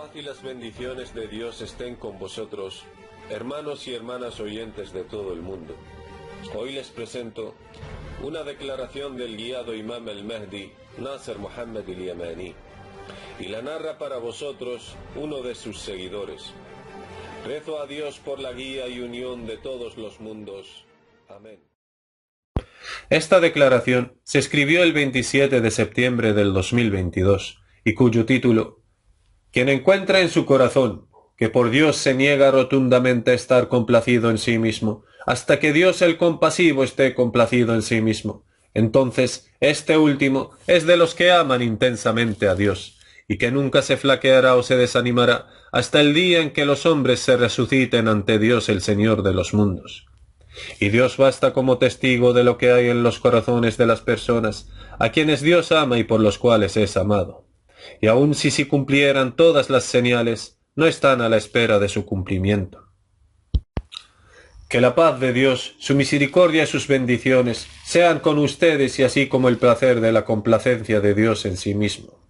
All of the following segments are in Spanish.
paz y las bendiciones de Dios estén con vosotros, hermanos y hermanas oyentes de todo el mundo. Hoy les presento una declaración del guiado Imam al-Mahdi, Nasser Muhammad al-Yamani, y la narra para vosotros uno de sus seguidores. Rezo a Dios por la guía y unión de todos los mundos. Amén. Esta declaración se escribió el 27 de septiembre del 2022 y cuyo título: Quien encuentra en su corazón que por Dios se niega rotundamente a estar complacido en sí mismo, hasta que Dios el compasivo esté complacido en sí mismo, entonces este último es de los que aman intensamente a Dios, y que nunca se flaqueará o se desanimará hasta el día en que los hombres se resuciten ante Dios el Señor de los mundos. Y Dios basta como testigo de lo que hay en los corazones de las personas, a quienes Dios ama y por los cuales es amado. Y aun si cumplieran todas las señales, no están a la espera de su cumplimiento. Que la paz de Dios, su misericordia y sus bendiciones sean con ustedes y así como el placer de la complacencia de Dios en sí mismo.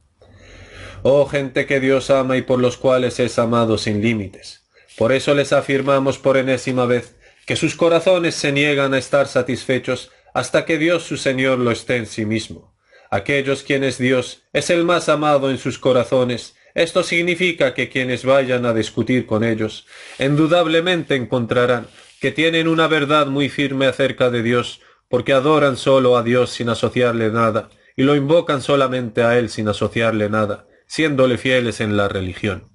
Oh gente que Dios ama y por los cuales es amado sin límites. Por eso les afirmamos por enésima vez que sus corazones se niegan a estar satisfechos hasta que Dios su Señor lo esté en sí mismo. Aquellos quienes Dios es el más amado en sus corazones, esto significa que quienes vayan a discutir con ellos, indudablemente encontrarán que tienen una verdad muy firme acerca de Dios, porque adoran solo a Dios sin asociarle nada, y lo invocan solamente a Él sin asociarle nada, siéndole fieles en la religión.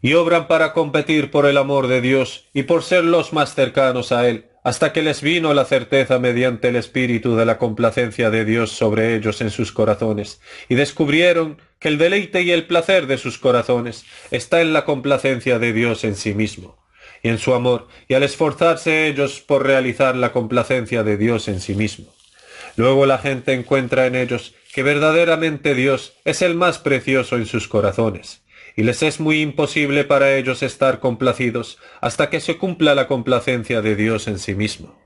Y obran para competir por el amor de Dios y por ser los más cercanos a Él, hasta que les vino la certeza mediante el espíritu de la complacencia de Dios sobre ellos en sus corazones, y descubrieron que el deleite y el placer de sus corazones está en la complacencia de Dios en sí mismo, y en su amor, y al esforzarse ellos por realizar la complacencia de Dios en sí mismo. Luego la gente encuentra en ellos que verdaderamente Dios es el más precioso en sus corazones, y les es muy imposible para ellos estar complacidos hasta que se cumpla la complacencia de Dios en sí mismo.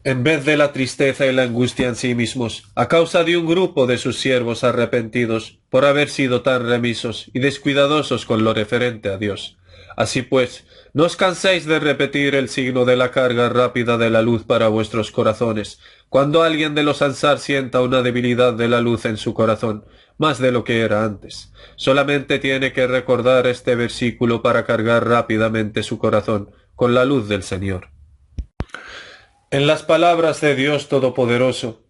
En vez de la tristeza y la angustia en sí mismos, a causa de un grupo de sus siervos arrepentidos por haber sido tan remisos y descuidadosos con lo referente a Dios. Así pues, no os canséis de repetir el signo de la carga rápida de la luz para vuestros corazones, cuando alguien de los Ansar sienta una debilidad de la luz en su corazón, más de lo que era antes. Solamente tiene que recordar este versículo para cargar rápidamente su corazón con la luz del Señor. En las palabras de Dios Todopoderoso: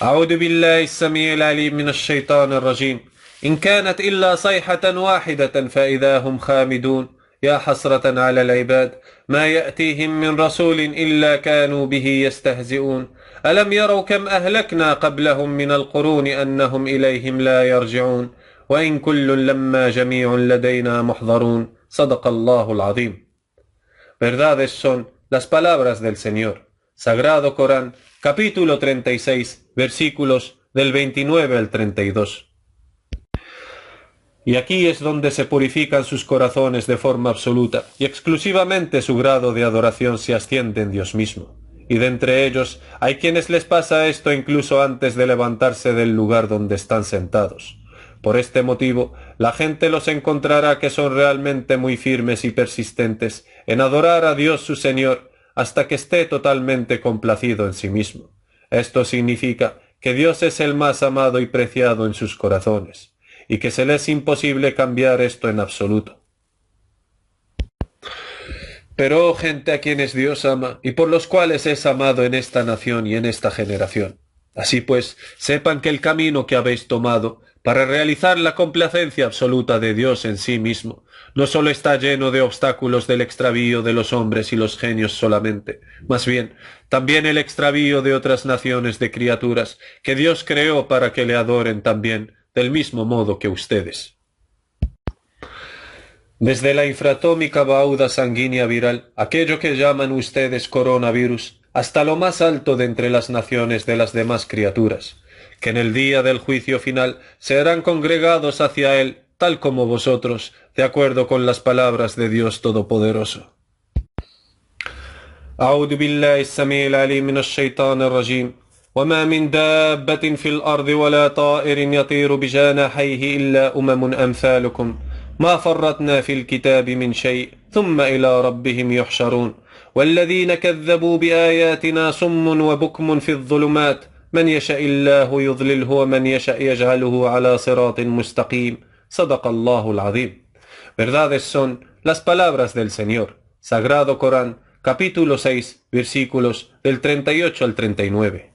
أعوذ بالله السميع العليم من الشيطان الرجيم إن كانت إلا صيحة واحدة فإذا هم خامدون يا حسرة على العباد ما يأتيهم من رسول إلا كانوا به يستهزئون ألم يروا كم أهلكنا قبلهم من القرون أنهم إليهم لا يرجعون وإن كل لما جميع لدينا محضرون صدق الله العظيم. Verdades son las palabras del Señor. Sagrado Corán, capítulo 36, versículos del 29 al 32. Y aquí es donde se purifican sus corazones de forma absoluta, y exclusivamente su grado de adoración se asciende en Dios mismo. Y de entre ellos hay quienes les pasa esto incluso antes de levantarse del lugar donde están sentados. Por este motivo, la gente los encontrará que son realmente muy firmes y persistentes en adorar a Dios su Señor, hasta que esté totalmente complacido en sí mismo. Esto significa que Dios es el más amado y preciado en sus corazones, y que se les es imposible cambiar esto en absoluto. Pero, oh gente a quienes Dios ama, y por los cuales es amado en esta nación y en esta generación, así pues, sepan que el camino que habéis tomado para realizar la complacencia absoluta de Dios en sí mismo no solo está lleno de obstáculos del extravío de los hombres y los genios solamente, más bien, también el extravío de otras naciones de criaturas que Dios creó para que le adoren también, del mismo modo que ustedes. Desde la infratómica bauda sanguínea viral, aquello que llaman ustedes coronavirus, hasta lo más alto de entre las naciones de las demás criaturas, que en el día del juicio final serán congregados hacia él, tal como vosotros, de acuerdo con las palabras de Dios Todopoderoso. أعوذ بالله السميع العليم من الشيطان الرجيم وما من دابة في الأرض ولا طائر يطير بجناحيه إلا أمم أمثالكم ما فرطنا في الكتاب من شيء ثم إلى ربهم يحشرون والذين كذبوا بآياتنا صم وبكم في الظلمات من يشاء الله يضلله ومن يشاء يجعله على صراط مستقيم صدق الله العظيم. Verdades son las palabras del Señor. Sagrado Corán, capítulo 6, versículos del 38 al 39.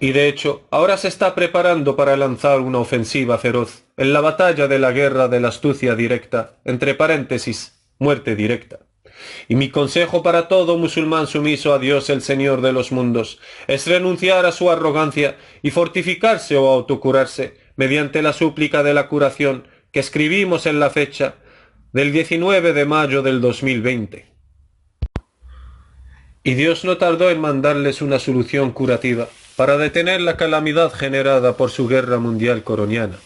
Y de hecho, ahora se está preparando para lanzar una ofensiva feroz en la batalla de la guerra de la astucia directa, entre paréntesis, muerte directa. Y mi consejo para todo musulmán sumiso a Dios el Señor de los mundos es renunciar a su arrogancia y fortificarse o autocurarse mediante la súplica de la curación que escribimos en la fecha del 19 de mayo del 2020. Y Dios no tardó en mandarles una solución curativa para detener la calamidad generada por su guerra mundial coroniana.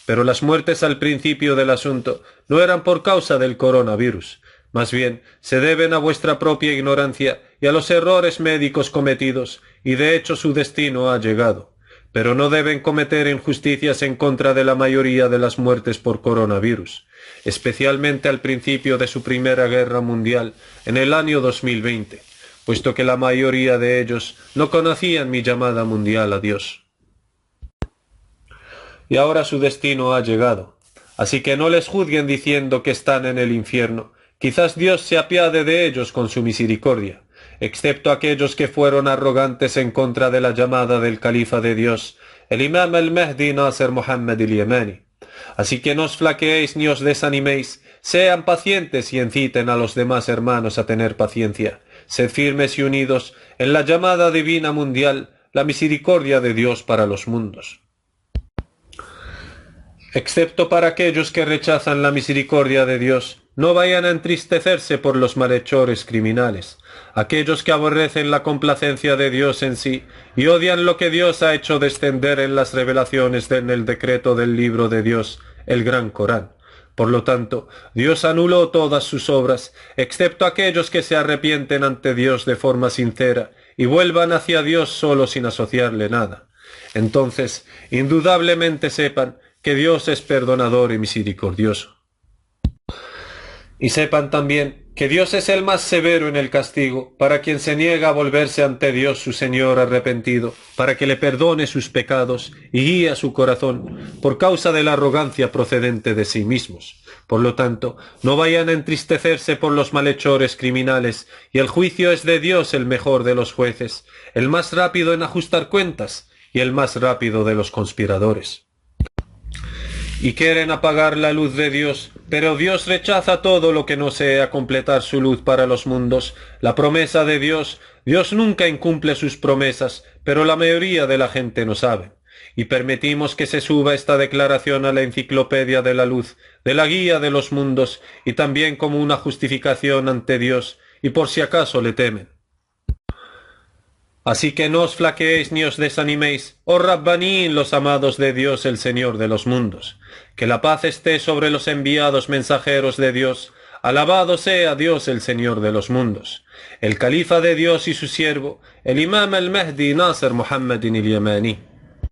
Pero las muertes al principio del asunto no eran por causa del coronavirus, más bien se deben a vuestra propia ignorancia y a los errores médicos cometidos, y de hecho su destino ha llegado. Pero no deben cometer injusticias en contra de la mayoría de las muertes por coronavirus, especialmente al principio de su primera guerra mundial, en el año 2020. Puesto que la mayoría de ellos no conocían mi llamada mundial a Dios. Y ahora su destino ha llegado. Así que no les juzguen diciendo que están en el infierno. Quizás Dios se apiade de ellos con su misericordia, excepto aquellos que fueron arrogantes en contra de la llamada del califa de Dios, el imam al-Mahdi Nasser Muhammad al-Yamani. Así que no os flaqueéis ni os desaniméis, sean pacientes y inciten a los demás hermanos a tener paciencia. Sed firmes y unidos en la llamada divina mundial, la misericordia de Dios para los mundos. Excepto para aquellos que rechazan la misericordia de Dios, no vayan a entristecerse por los malhechores criminales, aquellos que aborrecen la complacencia de Dios en sí y odian lo que Dios ha hecho descender en las revelaciones en el decreto del libro de Dios, el Gran Corán. Por lo tanto, Dios anuló todas sus obras, excepto aquellos que se arrepienten ante Dios de forma sincera y vuelvan hacia Dios solo sin asociarle nada. Entonces, indudablemente sepan que Dios es perdonador y misericordioso. Y sepan también que Dios es el más severo en el castigo para quien se niega a volverse ante Dios su Señor arrepentido, para que le perdone sus pecados y guíe a su corazón por causa de la arrogancia procedente de sí mismos. Por lo tanto, no vayan a entristecerse por los malhechores criminales, y el juicio es de Dios el mejor de los jueces, el más rápido en ajustar cuentas y el más rápido de los conspiradores. Y quieren apagar la luz de Dios, pero Dios rechaza todo lo que no sea completar su luz para los mundos. La promesa de Dios, Dios nunca incumple sus promesas, pero la mayoría de la gente no sabe. Y permitimos que se suba esta declaración a la enciclopedia de la luz, de la guía de los mundos, y también como una justificación ante Dios, y por si acaso le temen. Así que no os flaqueéis ni os desaniméis, oh Rabbanín, los amados de Dios, el Señor de los mundos. Que la paz esté sobre los enviados mensajeros de Dios. Alabado sea Dios, el Señor de los mundos. El califa de Dios y su siervo, el imam al-Mahdi Nasser Muhammad al-Yamani.